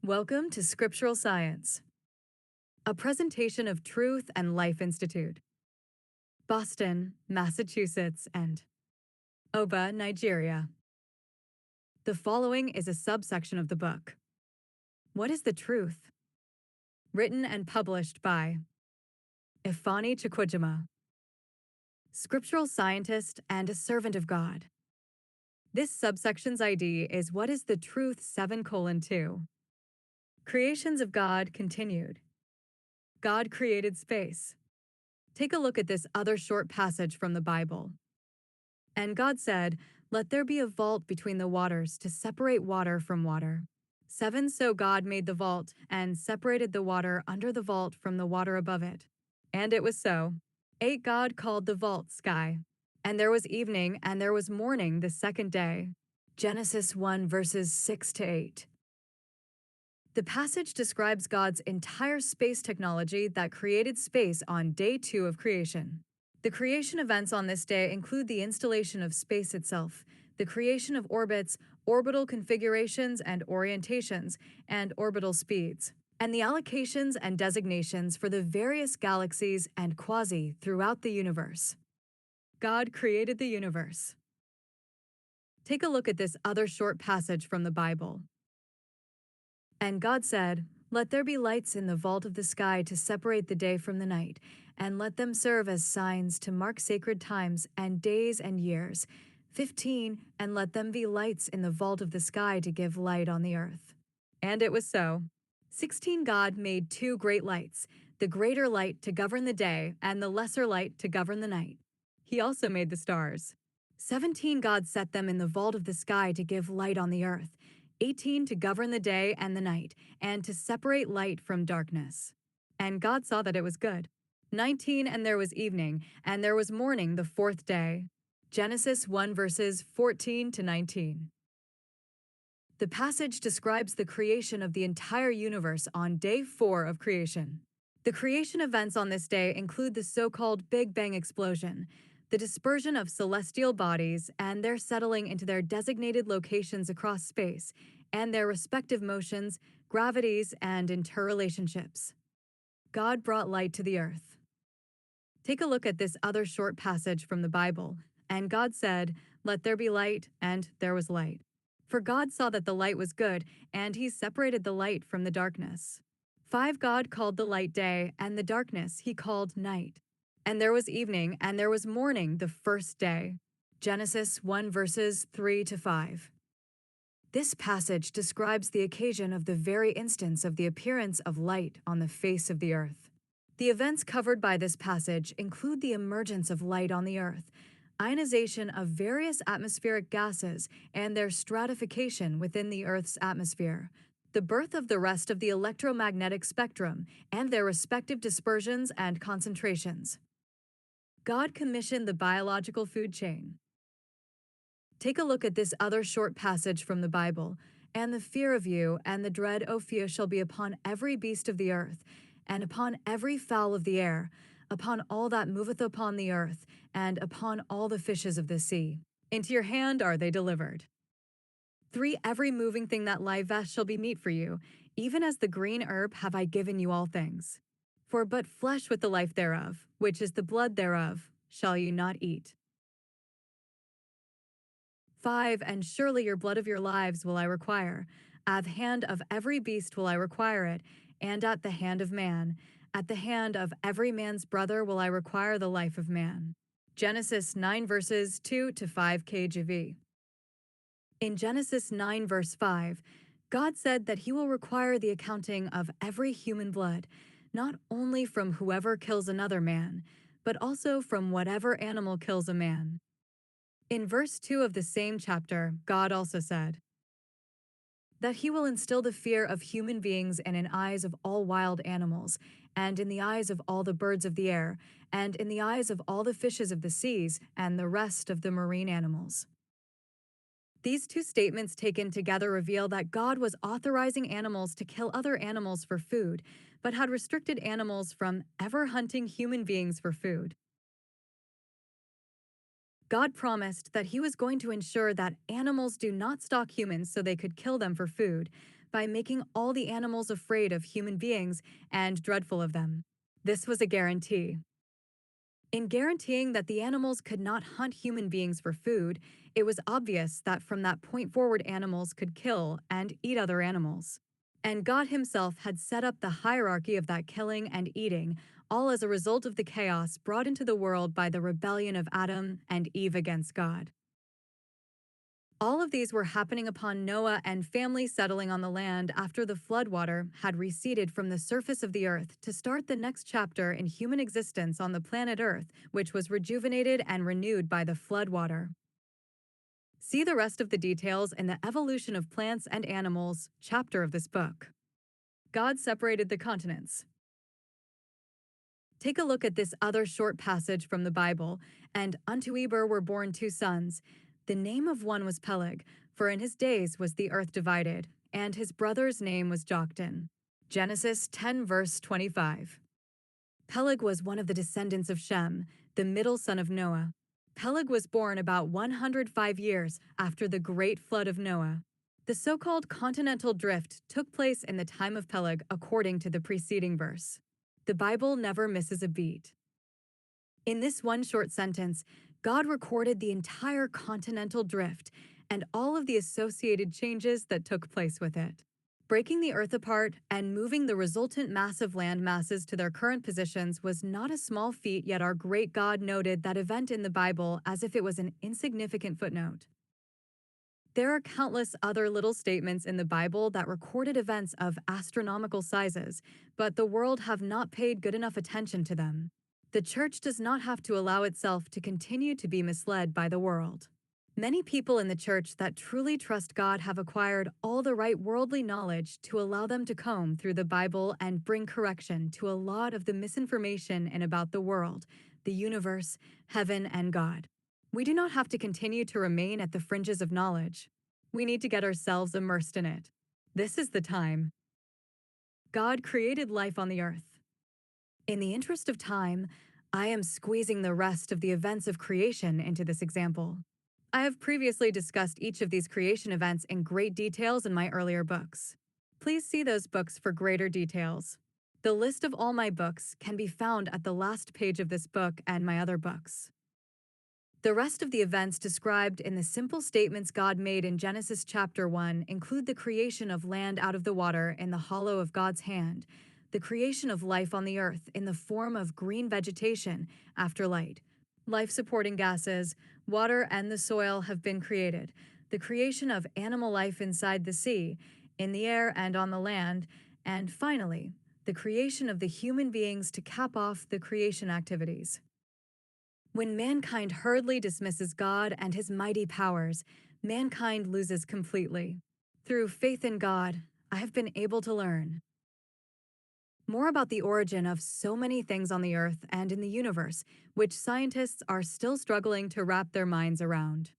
Welcome to Scriptural Science, a presentation of Truth and Life Institute, Boston, Massachusetts, and Oba, Nigeria. The following is a subsection of the book, What is the Truth? Written and published by Ifeanyi Chukwujima, scriptural scientist and a servant of God. This subsection's ID is What is the Truth 7:2. Creations of God continued. God created space. Take a look at this other short passage from the Bible. And God said, "Let there be a vault between the waters to separate water from water." 7 So God made the vault and separated the water under the vault from the water above it. And it was so. 8 God called the vault sky. And there was evening and there was morning the second day. Genesis 1 verses 6 to 8. The passage describes God's entire space technology that created space on day 2 of creation. The creation events on this day include the installation of space itself, the creation of orbits, orbital configurations and orientations, and orbital speeds, and the allocations and designations for the various galaxies and quasi throughout the universe. God created the universe. Take a look at this other short passage from the Bible. And God said, "Let there be lights in the vault of the sky to separate the day from the night, and let them serve as signs to mark sacred times and days and years. 15 And let them be lights in the vault of the sky to give light on the earth." And it was so. 16 God made 2 great lights, the greater light to govern the day and the lesser light to govern the night. He also made the stars. 17 God set them in the vault of the sky to give light on the earth. 18 To govern the day and the night, and to separate light from darkness. And God saw that it was good. 19 And there was evening, and there was morning the fourth day. Genesis 1 verses 14 to 19. The passage describes the creation of the entire universe on day 4 of creation. The creation events on this day include the so-called Big Bang explosion, the dispersion of celestial bodies and their settling into their designated locations across space, and their respective motions, gravities, and interrelationships. God brought light to the earth. Take a look at this other short passage from the Bible. And God said, "Let there be light," and there was light. For God saw that the light was good, and he separated the light from the darkness. 5 God called the light day, and the darkness he called night. And there was evening, and there was morning the first day. Genesis 1 verses 3 to 5. This passage describes the occasion of the very instance of the appearance of light on the face of the earth. The events covered by this passage include the emergence of light on the earth, ionization of various atmospheric gases and their stratification within the Earth's atmosphere, the birth of the rest of the electromagnetic spectrum and their respective dispersions and concentrations. God commissioned the biological food chain. Take a look at this other short passage from the Bible. "And the fear of you and the dread, O fear, shall be upon every beast of the earth, and upon every fowl of the air, upon all that moveth upon the earth, and upon all the fishes of the sea. Into your hand are they delivered." 3 Every moving thing that liveth shall be meat for you, even as the green herb have I given you all things. For but flesh with the life thereof, which is the blood thereof, shall you not eat. 5 And surely your blood of your lives will I require. At the hand of every beast will I require it, and at the hand of man. At the hand of every man's brother will I require the life of man. Genesis 9 verses 2 to 5 KJV. In Genesis 9 verse 5, God said that he will require the accounting of every human blood, not only from whoever kills another man, but also from whatever animal kills a man. In verse 2 of the same chapter, God also said that he will instill the fear of human beings and in eyes of all wild animals, and in the eyes of all the birds of the air, and in the eyes of all the fishes of the seas, and the rest of the marine animals. These 2 statements taken together reveal that God was authorizing animals to kill other animals for food, but had restricted animals from ever hunting human beings for food. God promised that he was going to ensure that animals do not stalk humans so they could kill them for food, by making all the animals afraid of human beings and dreadful of them. This was a guarantee. In guaranteeing that the animals could not hunt human beings for food, it was obvious that from that point forward animals could kill and eat other animals. And God Himself had set up the hierarchy of that killing and eating, all as a result of the chaos brought into the world by the rebellion of Adam and Eve against God. All of these were happening upon Noah and family settling on the land after the floodwater had receded from the surface of the earth to start the next chapter in human existence on the planet Earth, which was rejuvenated and renewed by the floodwater. See the rest of the details in the Evolution of Plants and Animals chapter of this book. God separated the continents. Take a look at this other short passage from the Bible. And unto Eber were born two sons. The name of one was Peleg, for in his days was the earth divided, and his brother's name was Joktan. Genesis 10 verse 25. Peleg was one of the descendants of Shem, the middle son of Noah. Peleg was born about 105 years after the great flood of Noah. The so-called continental drift took place in the time of Peleg according to the preceding verse. The Bible never misses a beat. In this one short sentence, God recorded the entire continental drift and all of the associated changes that took place with it. Breaking the earth apart and moving the resultant massive land masses to their current positions was not a small feat, yet our great God noted that event in the Bible as if it was an insignificant footnote. There are countless other little statements in the Bible that recorded events of astronomical sizes, but the world have not paid good enough attention to them. The church does not have to allow itself to continue to be misled by the world. Many people in the church that truly trust God have acquired all the right worldly knowledge to allow them to comb through the Bible and bring correction to a lot of the misinformation in about the world, the universe, heaven, and God. We do not have to continue to remain at the fringes of knowledge. We need to get ourselves immersed in it. This is the time. God created life on the earth. In the interest of time, I am squeezing the rest of the events of creation into this example. I have previously discussed each of these creation events in great details in my earlier books. Please see those books for greater details. The list of all my books can be found at the last page of this book and my other books. The rest of the events described in the simple statements God made in Genesis chapter 1 include the creation of land out of the water in the hollow of God's hand, the creation of life on the earth in the form of green vegetation after light. Life-supporting gases, water, and the soil have been created. The creation of animal life inside the sea, in the air and on the land, and finally, the creation of the human beings to cap off the creation activities. When mankind hurriedly dismisses God and His mighty powers, mankind loses completely. Through faith in God, I have been able to learn more about the origin of so many things on the earth and in the universe, which scientists are still struggling to wrap their minds around.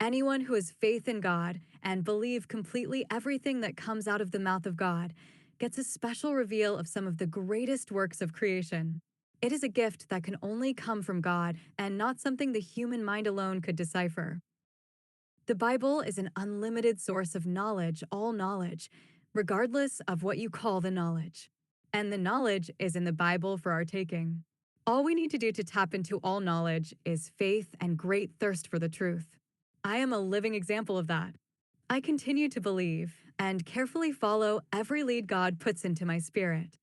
Anyone who has faith in God and believe completely everything that comes out of the mouth of God gets a special reveal of some of the greatest works of creation. It is a gift that can only come from God and not something the human mind alone could decipher. The Bible is an unlimited source of knowledge, all knowledge, regardless of what you call the knowledge. And the knowledge is in the Bible for our taking. All we need to do to tap into all knowledge is faith and great thirst for the truth. I am a living example of that. I continue to believe and carefully follow every lead God puts into my spirit.